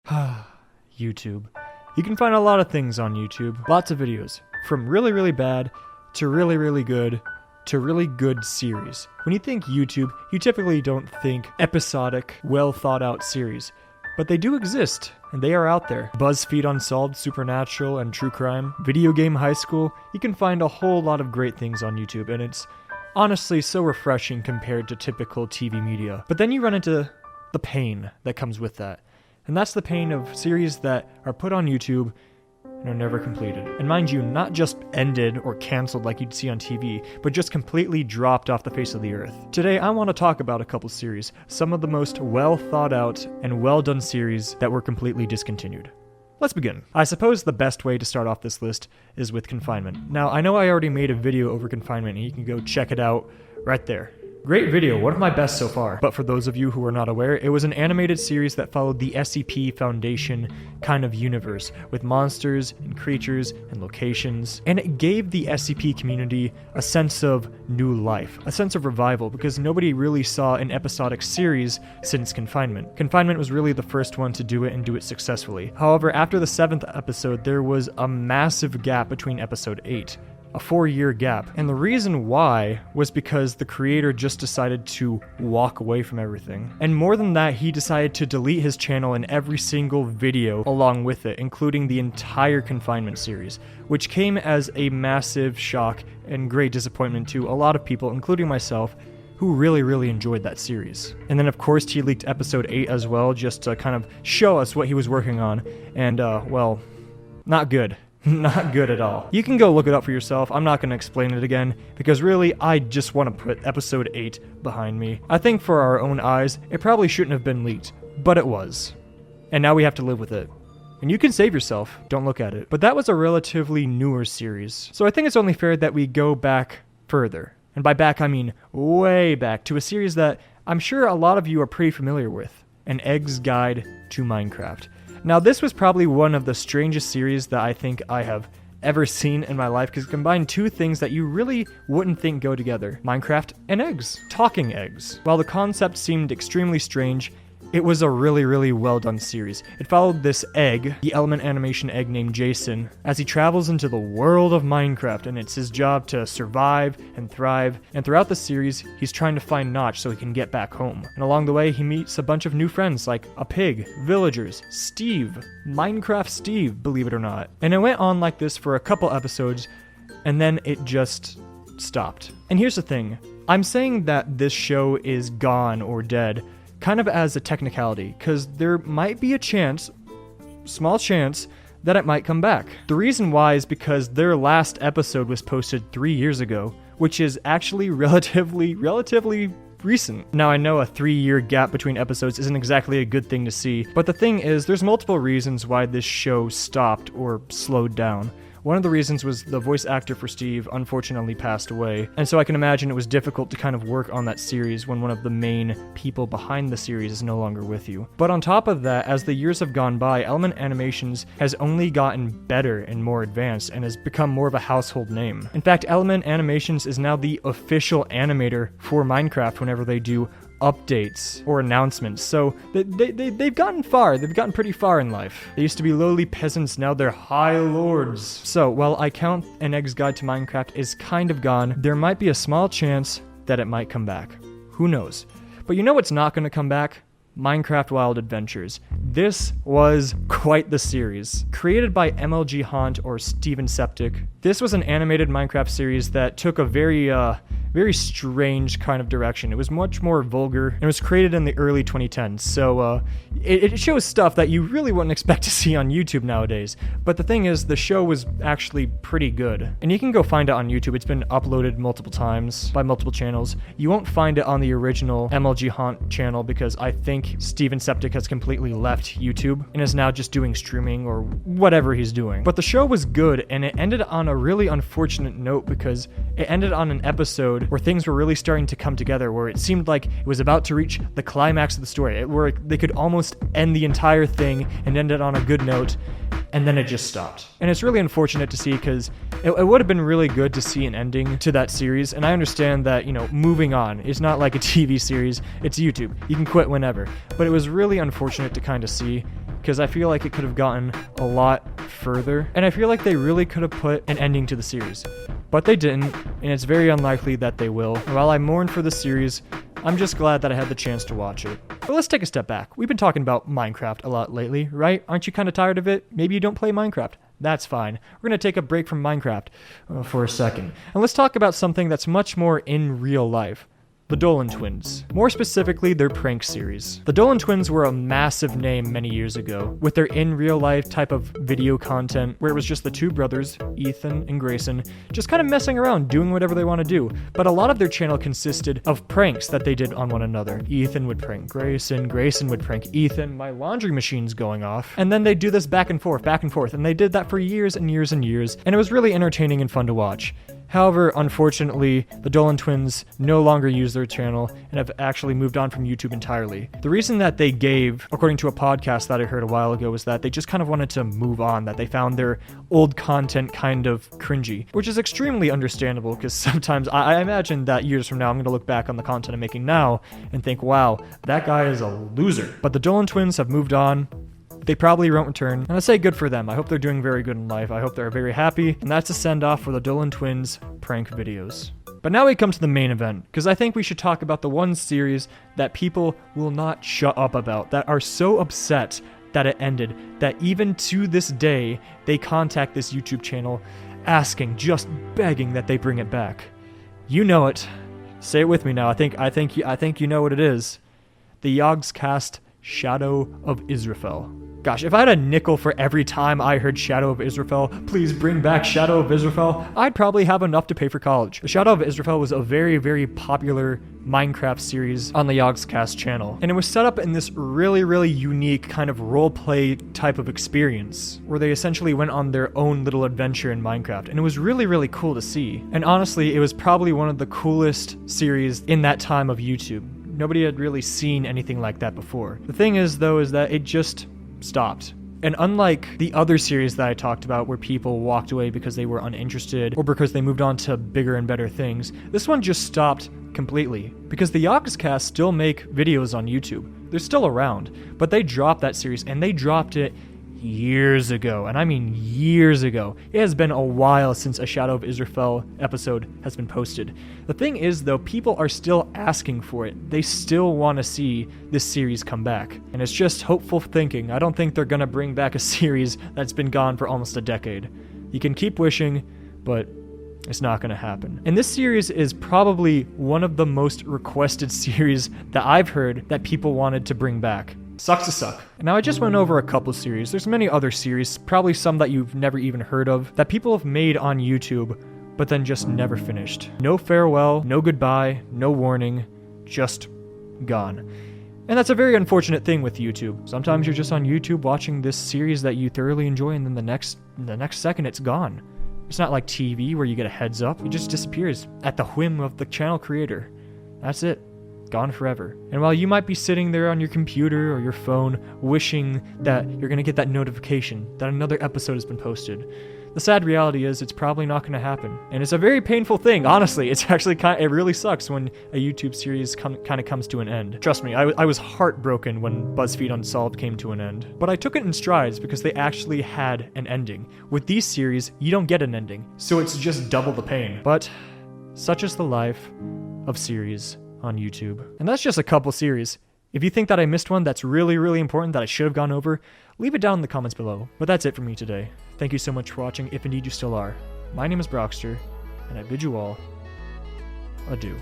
YouTube. You can find a lot of things on YouTube. Lots of videos. From really, really bad to really, really good to really good series. When you think YouTube, you typically don't think episodic, well thought out series. But they do exist, and they are out there. BuzzFeed Unsolved, Supernatural, and True Crime. Video Game High School. You can find a whole lot of great things on YouTube, and it's honestly so refreshing compared to typical TV media. But then you run into the pain that comes with that. And that's the pain of series that are put on YouTube and are never completed. And mind you, not just ended or canceled like you'd see on TV, but just completely dropped off the face of the earth. Today, I want to talk about a couple series, some of the most well thought out and well done series that were completely discontinued. Let's begin. I suppose the best way to start off this list is with Confinement. Now, I know I already made a video over Confinement, and you can go check it out right there. Great video, one of my best so far. But for those of you who are not aware, it was an animated series that followed the SCP Foundation kind of universe, with monsters and creatures and locations, and it gave the SCP community a sense of new life, a sense of revival, because nobody really saw an episodic series since Confinement. Confinement was really the first one to do it and do it successfully. However, after the 7th episode, there was a massive gap between episode 8. A 4-year gap. And the reason why was because the creator just decided to walk away from everything. And more than that, he decided to delete his channel and every single video along with it, including the entire Confinement series, which came as a massive shock and great disappointment to a lot of people, including myself, who really, really enjoyed that series. And then of course he leaked episode 8 as well, just to kind of show us what he was working on, and well, not good. Not good at all. You can go look it up for yourself. I'm not going to explain it again, because really, I just want to put episode 8 behind me. I think for our own eyes, it probably shouldn't have been leaked, but it was. And now we have to live with it. And you can save yourself, don't look at it. But that was a relatively newer series, so I think it's only fair that we go back further. And by back, I mean way back, to a series that I'm sure a lot of you are pretty familiar with. An Egg's Guide to Minecraft. Now, this was probably one of the strangest series that I think I have ever seen in my life, because it combined two things that you really wouldn't think go together: Minecraft and eggs. Talking eggs. While the concept seemed extremely strange, it was a really, really well done series. It followed this egg, the element animation egg named Jason, as he travels into the world of Minecraft, and it's his job to survive and thrive. And throughout the series, he's trying to find Notch so he can get back home. And along the way, he meets a bunch of new friends like a pig, villagers, Steve, Minecraft Steve, believe it or not. And it went on like this for a couple episodes, and then it just stopped. And here's the thing, I'm saying that this show is gone or dead kind of as a technicality, because there might be a chance, small chance, that it might come back. The reason why is because their last episode was posted 3 years ago, which is actually relatively recent. Now, I know a 3-year gap between episodes isn't exactly a good thing to see, but the thing is, there's multiple reasons why this show stopped or slowed down. One of the reasons was the voice actor for Steve unfortunately passed away, and so I can imagine it was difficult to kind of work on that series when one of the main people behind the series is no longer with you. But on top of that, as the years have gone by, Element Animations has only gotten better and more advanced and has become more of a household name. In fact, Element Animations is now the official animator for Minecraft whenever they do updates or announcements, so they've gotten far. They've gotten pretty far in life. They used to be lowly peasants, now they're high lords. So while I count An Egg's Guide to Minecraft is kind of gone, there might be a small chance that it might come back. Who knows? But you know what's not going to come back? Minecraft Wild Adventures. This was quite the series. Created by MLG Haunt or Steven Septic, this was an animated Minecraft series that took a very strange kind of direction. It was much more vulgar, and it was created in the early 2010s, so it shows stuff that you really wouldn't expect to see on YouTube nowadays. But the thing is, the show was actually pretty good, and you can go find it on YouTube. It's been uploaded multiple times by multiple channels. You won't find it on the original MLG Haunt channel, because I think Steven Septic has completely left YouTube and is now just doing streaming or whatever he's doing. But the show was good, and it ended on a really unfortunate note, because it ended on an episode where things were really starting to come together, where it seemed like it was about to reach the climax of the story, where they could almost end the entire thing and end it on a good note, and then it just stopped. And it's really unfortunate to see, because it would have been really good to see an ending to that series. And I understand that, you know, moving on is not like a TV series, it's YouTube. You can quit whenever. But it was really unfortunate to kind of see. because I feel like it could have gotten a lot further, and I feel like they really could have put an ending to the series. But they didn't, and it's very unlikely that they will. And while I mourn for the series, I'm just glad that I had the chance to watch it. But let's take a step back. We've been talking about Minecraft a lot lately, right? Aren't you kind of tired of it? Maybe you don't play Minecraft. That's fine. We're going to take a break from Minecraft for a second. And let's talk about something that's much more in real life. The Dolan Twins. More specifically, their prank series. The Dolan Twins were a massive name many years ago, with their in real life type of video content where it was just the two brothers, Ethan and Grayson, just kind of messing around, doing whatever they want to do. But a lot of their channel consisted of pranks that they did on one another. Ethan would prank Grayson, Grayson would prank Ethan, my laundry machine's going off, and then they'd do this back and forth, and they did that for years and years and years, and it was really entertaining and fun to watch. However, unfortunately, the Dolan Twins no longer use their channel and have actually moved on from YouTube entirely. The reason that they gave, according to a podcast that I heard a while ago, was that they just kind of wanted to move on, that they found their old content kind of cringy, which is extremely understandable because sometimes I imagine that years from now I'm going to look back on the content I'm making now and think, wow, that guy is a loser. But the Dolan Twins have moved on. They probably won't return, and I say good for them. I hope they're doing very good in life. I hope they're very happy, and that's a send-off for the Dolan Twins prank videos. But now we come to the main event, because I think we should talk about the one series that people will not shut up about, that are so upset that it ended, that even to this day, they contact this YouTube channel asking, just begging that they bring it back. You know it. Say it with me now. I think you know what it is. The Yogscast Shadow of Israfel. Gosh, if I had a nickel for every time I heard Shadow of Israfel, please bring back Shadow of Israfel, I'd probably have enough to pay for college. The Shadow of Israfel was a very, very popular Minecraft series on the Yogscast channel, and it was set up in this really, really unique kind of roleplay type of experience, where they essentially went on their own little adventure in Minecraft, and it was really, really cool to see. And honestly, it was probably one of the coolest series in that time of YouTube. Nobody had really seen anything like that before. The thing is, though, is that it just stopped. And unlike the other series that I talked about where people walked away because they were uninterested or because they moved on to bigger and better things, this one just stopped completely because the Yogscast still make videos on YouTube. They're still around, but they dropped that series, and they dropped it years ago, and I mean years ago. It has been a while since a Shadow of Israfel episode has been posted. The thing is, though, people are still asking for it. They still want to see this series come back, and it's just hopeful thinking. I don't think they're gonna bring back a series that's been gone for almost a decade. You can keep wishing, but it's not going to happen. And this series is probably one of the most requested series that I've heard that people wanted to bring back. Sucks to suck. Now, I just went over a couple series. There's many other series, probably some that you've never even heard of, that people have made on YouTube, but then just never finished. No farewell, no goodbye, no warning, just gone. And that's a very unfortunate thing with YouTube. Sometimes you're just on YouTube watching this series that you thoroughly enjoy, and then the next second it's gone. It's not like TV where you get a heads up. It just disappears at the whim of the channel creator. That's it. Gone forever. And while you might be sitting there on your computer or your phone wishing that you're going to get that notification that another episode has been posted, the sad reality is it's probably not going to happen. And it's a very painful thing, honestly. It's actually it really sucks when a YouTube series kind of comes to an end. Trust me, I was heartbroken when BuzzFeed Unsolved came to an end. But I took it in strides because they actually had an ending. With these series, you don't get an ending, so it's just double the pain. But such is the life of series on YouTube. And that's just a couple series. If you think that I missed one that's really, really important that I should have gone over, leave it down in the comments below. But that's it for me today. Thank you so much for watching, if indeed you still are. My name is Brockster, and I bid you all adieu.